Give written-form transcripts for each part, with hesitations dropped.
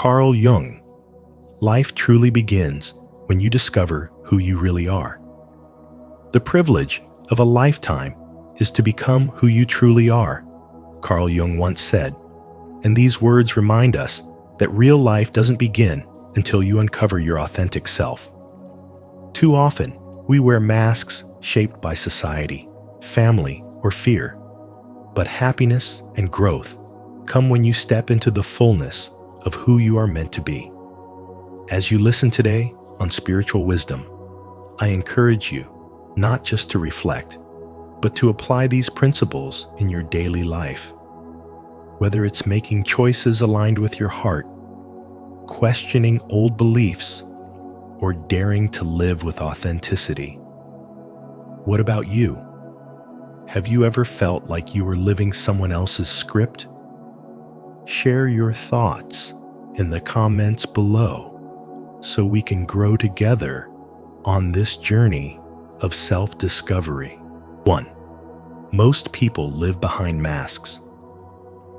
Carl Jung, life truly begins when you discover who you really are. The privilege of a lifetime is to become who you truly are, Carl Jung once said, and these words remind us that real life doesn't begin until you uncover your authentic self. Too often, we wear masks shaped by society, family, or fear. But happiness and growth come when you step into the fullness of who you are meant to be. As you listen today on Spiritual Wisdom, I encourage you not just to reflect, but to apply these principles in your daily life. Whether it's making choices aligned with your heart, questioning old beliefs, or daring to live with authenticity. What about you? Have you ever felt like you were living someone else's script? Share your thoughts in the comments below so we can grow together on this journey of self-discovery. 1. Most people live behind masks.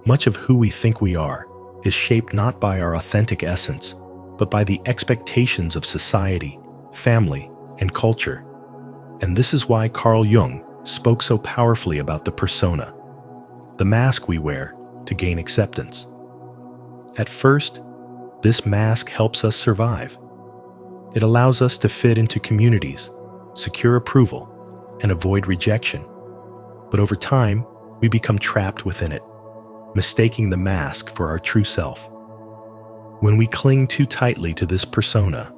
Much of who we think we are is shaped not by our authentic essence, but by the expectations of society, family, and culture. And this is why Carl Jung spoke so powerfully about the persona, the mask we wear to gain acceptance. At first, this mask helps us survive. It allows us to fit into communities, secure approval, and avoid rejection. But over time, we become trapped within it, mistaking the mask for our true self. When we cling too tightly to this persona,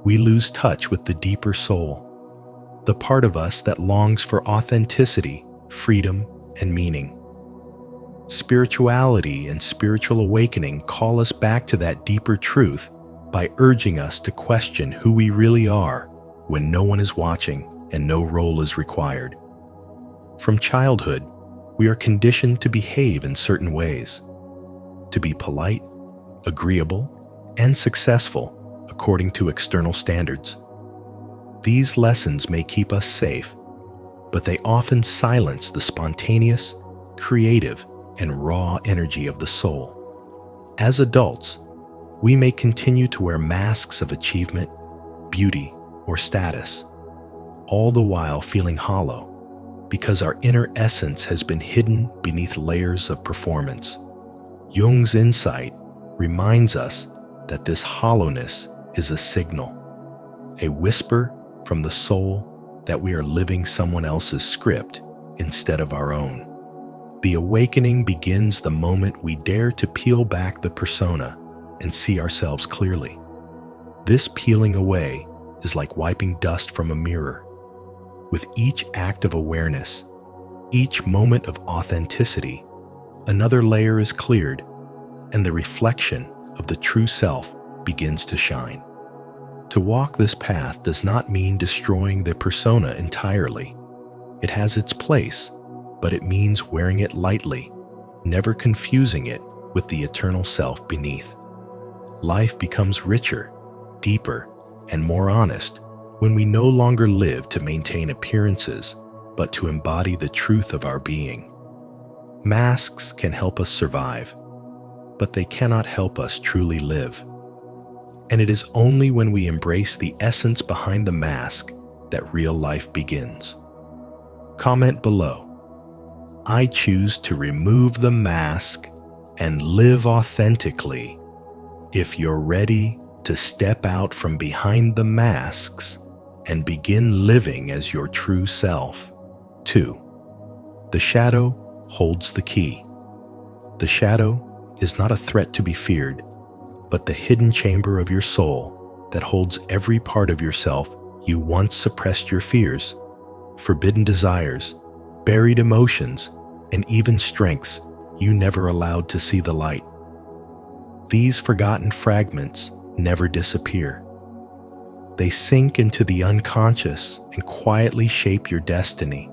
we lose touch with the deeper soul, the part of us that longs for authenticity, freedom, and meaning. Spirituality and spiritual awakening call us back to that deeper truth by urging us to question who we really are when no one is watching and no role is required. From childhood, we are conditioned to behave in certain ways, to be polite, agreeable, and successful according to external standards. These lessons may keep us safe, but they often silence the spontaneous, creative, and raw energy of the soul. As adults, we may continue to wear masks of achievement, beauty, or status, all the while feeling hollow because our inner essence has been hidden beneath layers of performance. Jung's insight reminds us that this hollowness is a signal, a whisper from the soul that we are living someone else's script instead of our own. The awakening begins the moment we dare to peel back the persona and see ourselves clearly. This peeling away is like wiping dust from a mirror. With each act of awareness, each moment of authenticity, another layer is cleared, and the reflection of the true self begins to shine. To walk this path does not mean destroying the persona entirely. It has its place, but it means wearing it lightly, never confusing it with the eternal self beneath. Life becomes richer, deeper, and more honest when we no longer live to maintain appearances, but to embody the truth of our being. Masks can help us survive, but they cannot help us truly live. And it is only when we embrace the essence behind the mask that real life begins. Comment below. I choose to remove the mask and live authentically. If you're ready to step out from behind the masks and begin living as your true self. 2. The shadow holds the key. The shadow is not a threat to be feared, but the hidden chamber of your soul that holds every part of yourself you once suppressed your fears, forbidden desires, buried emotions, and even strengths you never allowed to see the light. These forgotten fragments never disappear. They sink into the unconscious and quietly shape your destiny.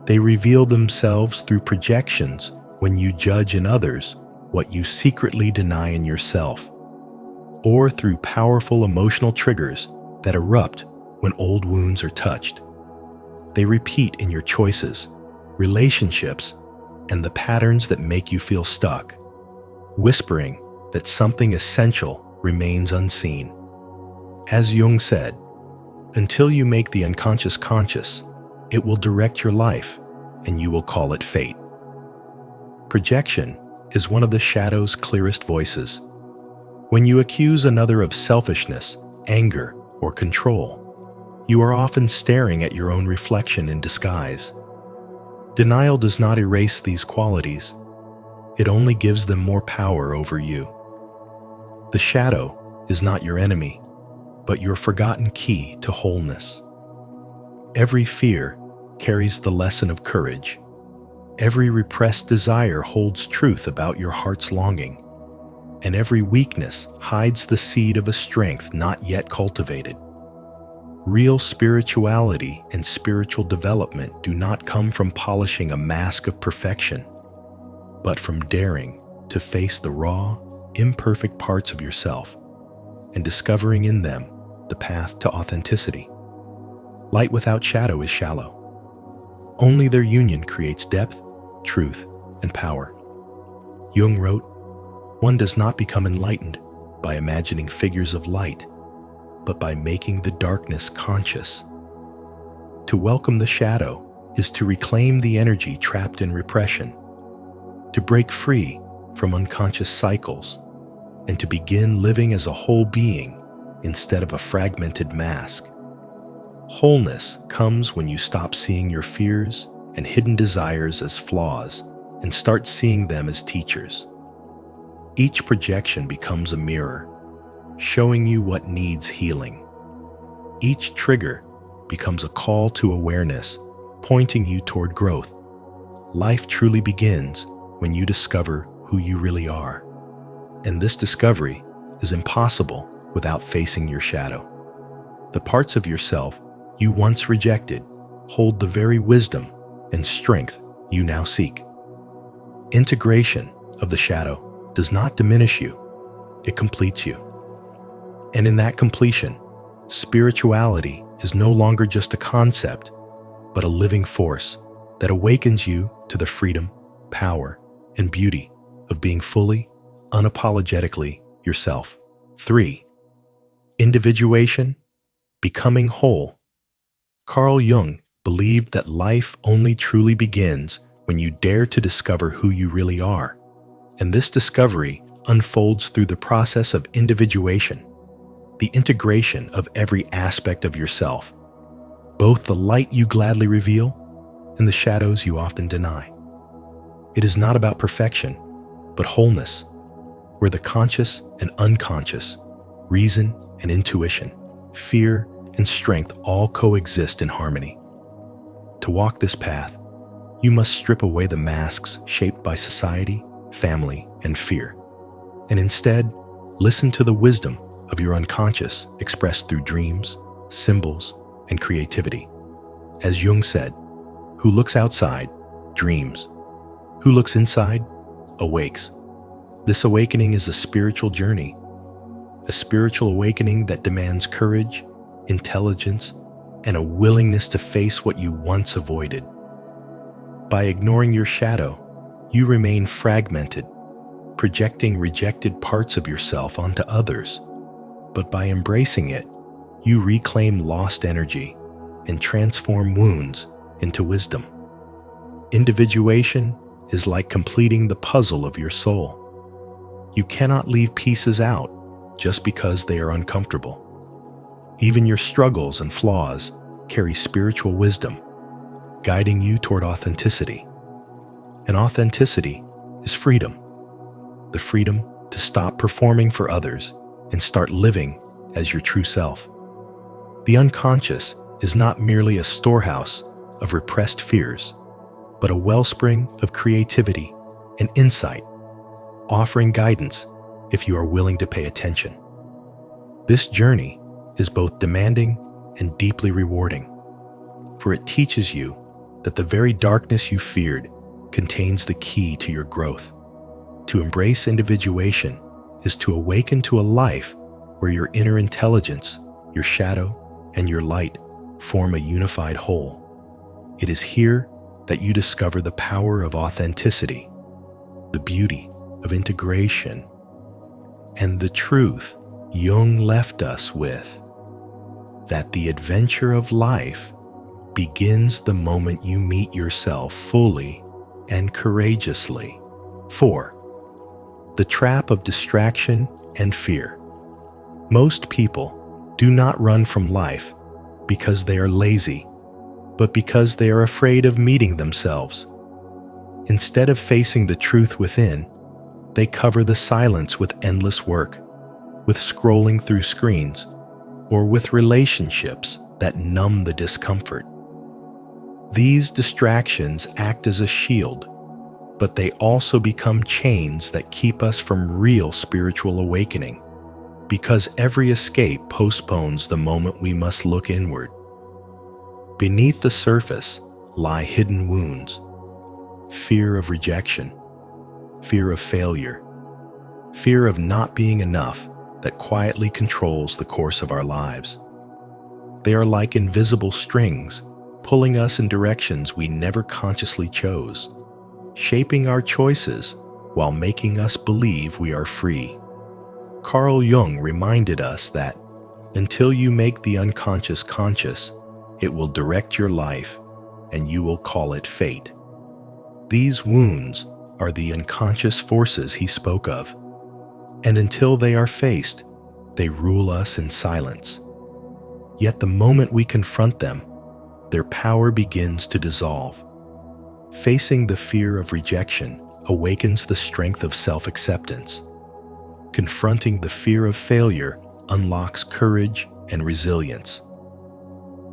They reveal themselves through projections when you judge in others what you secretly deny in yourself, or through powerful emotional triggers that erupt when old wounds are touched. They repeat in your choices, relationships, and the patterns that make you feel stuck, whispering that something essential remains unseen. As Jung said, until you make the unconscious conscious, it will direct your life, and you will call it fate. Projection is one of the shadow's clearest voices. When you accuse another of selfishness, anger, or control, you are often staring at your own reflection in disguise. Denial does not erase these qualities. It only gives them more power over you. The shadow is not your enemy, but your forgotten key to wholeness. Every fear carries the lesson of courage. Every repressed desire holds truth about your heart's longing, and every weakness hides the seed of a strength not yet cultivated. Real spirituality and spiritual development do not come from polishing a mask of perfection, but from daring to face the raw, imperfect parts of yourself and discovering in them the path to authenticity. Light without shadow is shallow. Only their union creates depth, truth, and power. Jung wrote, "One does not become enlightened by imagining figures of light, but by making the darkness conscious." To welcome the shadow is to reclaim the energy trapped in repression, to break free from unconscious cycles, and to begin living as a whole being instead of a fragmented mask. Wholeness comes when you stop seeing your fears and hidden desires as flaws and start seeing them as teachers. Each projection becomes a mirror, showing you what needs healing. Each trigger becomes a call to awareness, pointing you toward growth. Life truly begins when you discover who you really are. And this discovery is impossible without facing your shadow. The parts of yourself you once rejected hold the very wisdom and strength you now seek. Integration of the shadow does not diminish you, it completes you. And in that completion, spirituality is no longer just a concept, but a living force that awakens you to the freedom, power, and beauty of being fully, unapologetically yourself. 3. Individuation, becoming whole. Carl Jung believed that life only truly begins when you dare to discover who you really are. And this discovery unfolds through the process of individuation, the integration of every aspect of yourself, both the light you gladly reveal and the shadows you often deny. It is not about perfection, but wholeness, where the conscious and unconscious, reason and intuition, fear and strength all coexist in harmony. To walk this path, you must strip away the masks shaped by society, family, and fear, and instead listen to the wisdom of your unconscious expressed through dreams, symbols, and creativity. As Jung said, "Who looks outside dreams. Who looks inside awakes." This awakening is a spiritual journey, a spiritual awakening that demands courage, intelligence, and a willingness to face what you once avoided. By ignoring your shadow, you remain fragmented, projecting rejected parts of yourself onto others. But by embracing it, you reclaim lost energy and transform wounds into wisdom. Individuation is like completing the puzzle of your soul. You cannot leave pieces out just because they are uncomfortable. Even your struggles and flaws carry spiritual wisdom, guiding you toward authenticity. And authenticity is freedom. The freedom to stop performing for others and start living as your true self. The unconscious is not merely a storehouse of repressed fears, but a wellspring of creativity and insight, offering guidance if you are willing to pay attention. This journey is both demanding and deeply rewarding, for it teaches you that the very darkness you feared contains the key to your growth. To embrace individuation is to awaken to a life where your inner intelligence, your shadow, and your light form a unified whole. It is here that you discover the power of authenticity, the beauty of integration, and the truth Jung left us with, that the adventure of life begins the moment you meet yourself fully and courageously. 4. The trap of distraction and fear. Most people do not run from life because they are lazy, but because they are afraid of meeting themselves. Instead of facing the truth within, they cover the silence with endless work, with scrolling through screens, or with relationships that numb the discomfort. These distractions act as a shield, but they also become chains that keep us from real spiritual awakening, because every escape postpones the moment we must look inward. Beneath the surface lie hidden wounds: fear of rejection, fear of failure, fear of not being enough that quietly controls the course of our lives. They are like invisible strings, pulling us in directions we never consciously chose, shaping our choices while making us believe we are free. Carl Jung reminded us that until you make the unconscious conscious, it will direct your life, and you will call it fate. These wounds are the unconscious forces he spoke of, and until they are faced, they rule us in silence. Yet the moment we confront them, their power begins to dissolve. Facing the fear of rejection awakens the strength of self-acceptance. Confronting the fear of failure unlocks courage and resilience.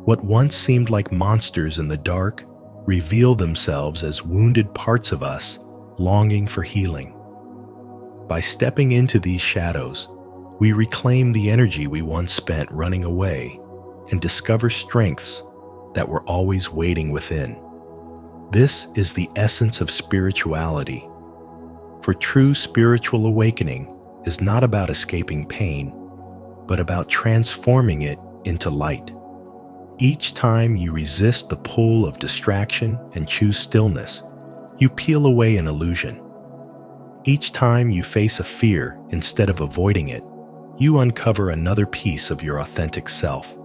What once seemed like monsters in the dark reveal themselves as wounded parts of us longing for healing. By stepping into these shadows, we reclaim the energy we once spent running away and discover strengths that were always waiting within. This is the essence of spirituality. For true spiritual awakening is not about escaping pain, but about transforming it into light. Each time you resist the pull of distraction and choose stillness, you peel away an illusion. Each time you face a fear instead of avoiding it, you uncover another piece of your authentic self.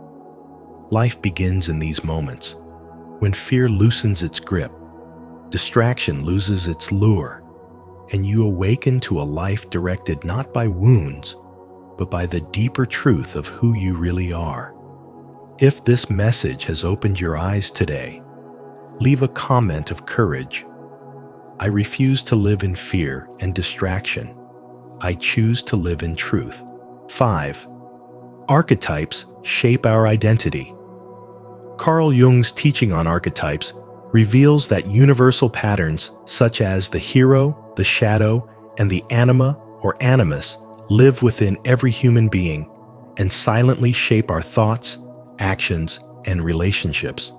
Life begins in these moments, when fear loosens its grip, distraction loses its lure, and you awaken to a life directed not by wounds, but by the deeper truth of who you really are. If this message has opened your eyes today, leave a comment of courage. I refuse to live in fear and distraction. I choose to live in truth. 5. Archetypes shape our identity. Carl Jung's teaching on archetypes reveals that universal patterns such as the hero, the shadow, and the anima or animus live within every human being and silently shape our thoughts, actions, and relationships.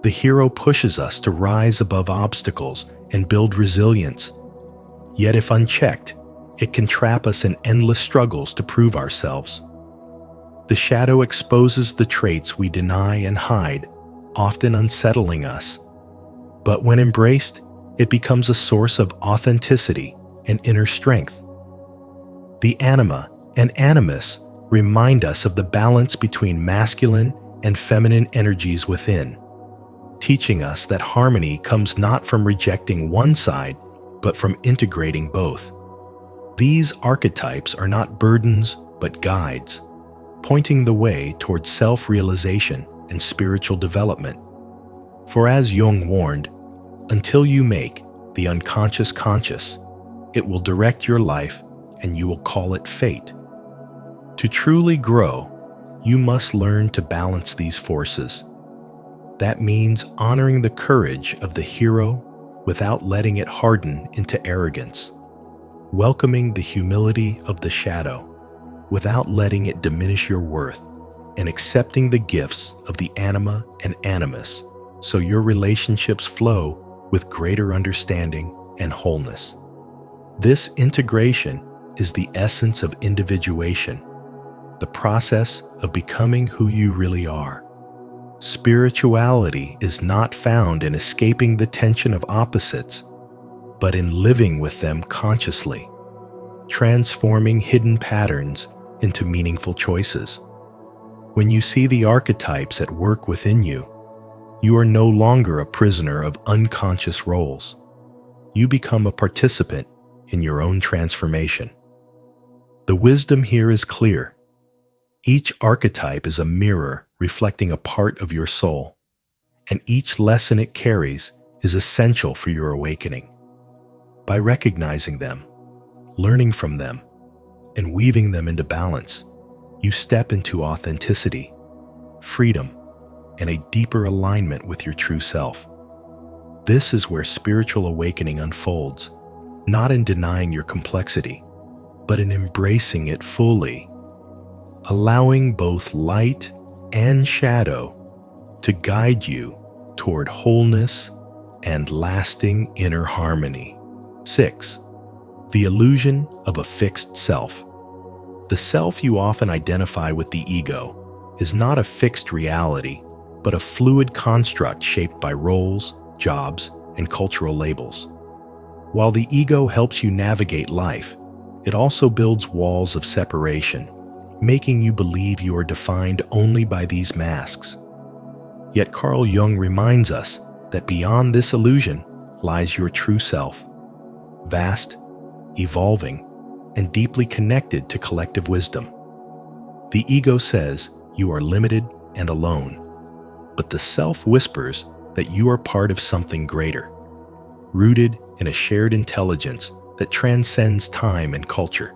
The hero pushes us to rise above obstacles and build resilience. Yet if unchecked, it can trap us in endless struggles to prove ourselves. The shadow exposes the traits we deny and hide, often unsettling us. But when embraced, it becomes a source of authenticity and inner strength. The anima and animus remind us of the balance between masculine and feminine energies within, teaching us that harmony comes not from rejecting one side, but from integrating both. These archetypes are not burdens, but guides, pointing the way towards self-realization and spiritual development. For as Jung warned, until you make the unconscious conscious, it will direct your life and you will call it fate. To truly grow, you must learn to balance these forces. That means honoring the courage of the hero without letting it harden into arrogance, welcoming the humility of the shadow without letting it diminish your worth, and accepting the gifts of the anima and animus so your relationships flow with greater understanding and wholeness. This integration is the essence of individuation, the process of becoming who you really are. Spirituality is not found in escaping the tension of opposites, but in living with them consciously. transforming hidden patterns into meaningful choices. When you see the archetypes at work within you, you are no longer a prisoner of unconscious roles. You become a participant in your own transformation. The wisdom here is clear. Each archetype is a mirror reflecting a part of your soul, and each lesson it carries is essential for your awakening. By recognizing them, learning from them, and weaving them into balance, you step into authenticity, freedom, and a deeper alignment with your true self. This is where spiritual awakening unfolds, not in denying your complexity, but in embracing it fully, allowing both light and shadow to guide you toward wholeness and lasting inner harmony. 6. The illusion of a fixed self. The self you often identify with the ego is not a fixed reality, but a fluid construct shaped by roles, jobs, and cultural labels. While the ego helps you navigate life, it also builds walls of separation, making you believe you are defined only by these masks. Yet Carl Jung reminds us that beyond this illusion lies your true self, vast, evolving, and deeply connected to collective wisdom. The ego says you are limited and alone, but the self whispers that you are part of something greater, rooted in a shared intelligence that transcends time and culture.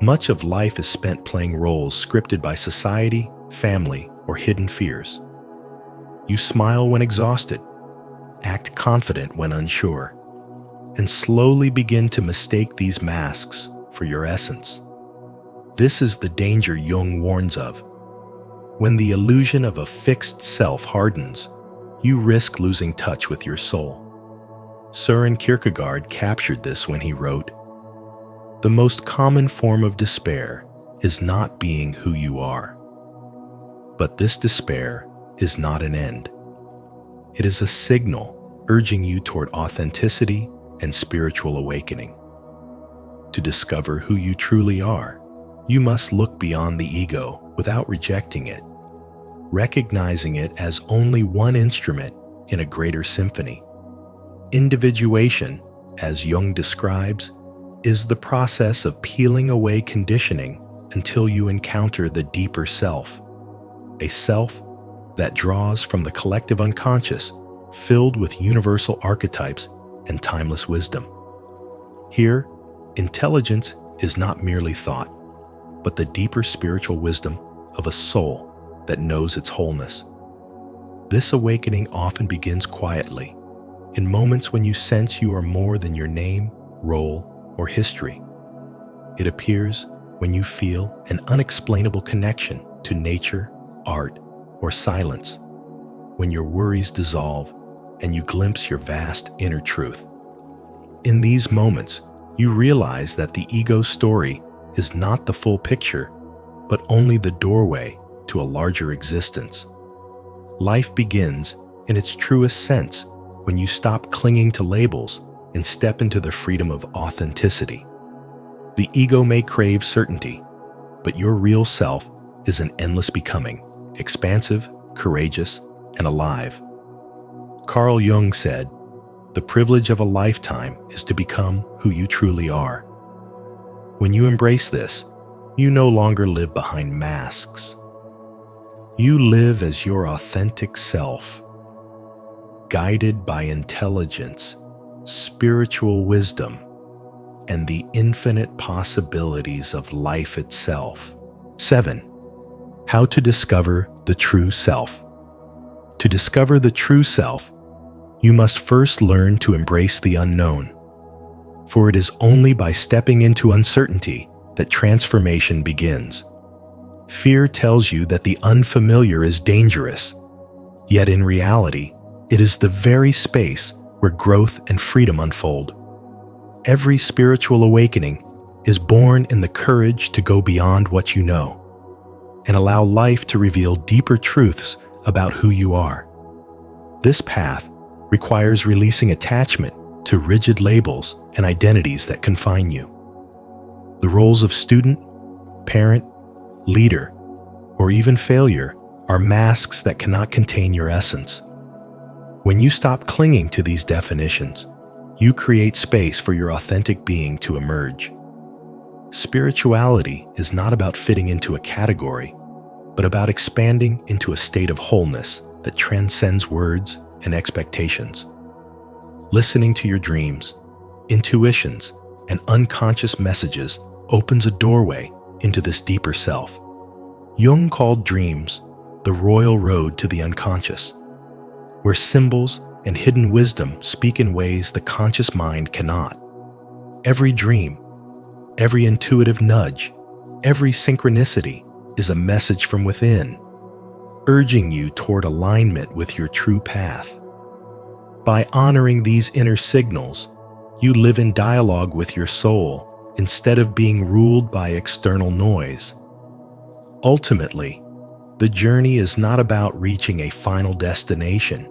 Much of life is spent playing roles scripted by society, family, or hidden fears. You smile when exhausted, act confident when unsure, and slowly begin to mistake these masks for your essence. This is the danger Jung warns of. When the illusion of a fixed self hardens, you risk losing touch with your soul. Søren Kierkegaard captured this when he wrote, "The most common form of despair is not being who you are. But this despair is not an end. It is a signal urging you toward authenticity and spiritual awakening. To discover who you truly are, you must look beyond the ego without rejecting it, recognizing it as only one instrument in a greater symphony. Individuation, as Jung describes, is the process of peeling away conditioning until you encounter the deeper self, a self that draws from the collective unconscious, filled with universal archetypes and timeless wisdom. Here, intelligence is not merely thought, but the deeper spiritual wisdom of a soul that knows its wholeness. This awakening often begins quietly, in moments when you sense you are more than your name, role, or history. It appears when you feel an unexplainable connection to nature, art, or silence, when your worries dissolve and you glimpse your vast inner truth. In these moments, you realize that the ego story is not the full picture, but only the doorway to a larger existence. Life begins in its truest sense when you stop clinging to labels and step into the freedom of authenticity. The ego may crave certainty, but your real self is an endless becoming, expansive, courageous, and alive. Carl Jung said, "The privilege of a lifetime is to become who you truly are." When you embrace this, you no longer live behind masks. You live as your authentic self, guided by intelligence, spiritual wisdom, and the infinite possibilities of life itself. 7. How to discover the true self. To discover the true self, you must first learn to embrace the unknown. For it is only by stepping into uncertainty that transformation begins. Fear tells you that the unfamiliar is dangerous, yet in reality, it is the very space where growth and freedom unfold. Every spiritual awakening is born in the courage to go beyond what you know and allow life to reveal deeper truths about who you are. This path requires releasing attachment to rigid labels and identities that confine you. The roles of student, parent, leader, or even failure are masks that cannot contain your essence. When you stop clinging to these definitions, you create space for your authentic being to emerge. Spirituality is not about fitting into a category, but about expanding into a state of wholeness that transcends words and expectations. Listening to your dreams, intuitions, and unconscious messages opens a doorway into this deeper self. Jung called dreams the royal road to the unconscious, where symbols and hidden wisdom speak in ways the conscious mind cannot. Every dream, every intuitive nudge, every synchronicity is a message from within, urging you toward alignment with your true path. By honoring these inner signals, you live in dialogue with your soul instead of being ruled by external noise. Ultimately, the journey is not about reaching a final destination,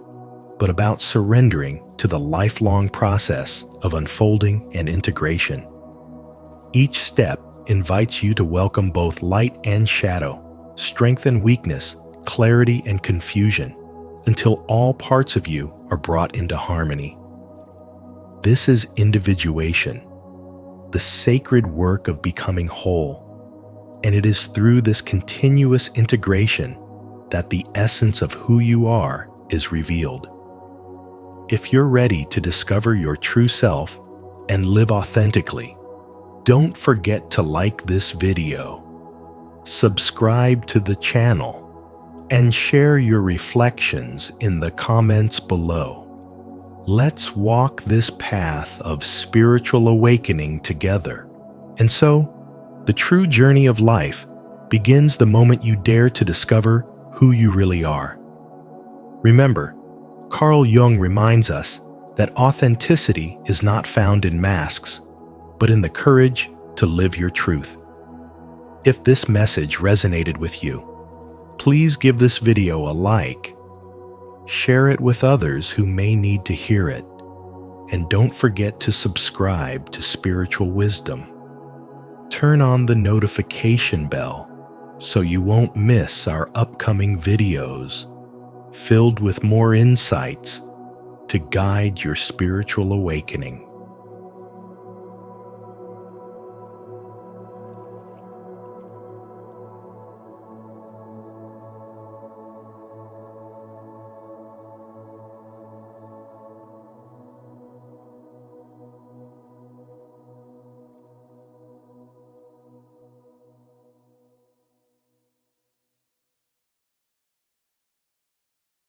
but about surrendering to the lifelong process of unfolding and integration. Each step invites you to welcome both light and shadow, strength and weakness, clarity and confusion, until all parts of you are brought into harmony. This is individuation, the sacred work of becoming whole, and it is through this continuous integration that the essence of who you are is revealed. If you're ready to discover your true self and live authentically, don't forget to like this video, subscribe to the channel, and share your reflections in the comments below. Let's walk this path of spiritual awakening together. And so, the true journey of life begins the moment you dare to discover who you really are. Remember, Carl Jung reminds us that authenticity is not found in masks, but in the courage to live your truth. If this message resonated with you, please give this video a like, share it with others who may need to hear it, and don't forget to subscribe to Spiritual Wisdom. Turn on the notification bell so you won't miss our upcoming videos filled with more insights to guide your spiritual awakening.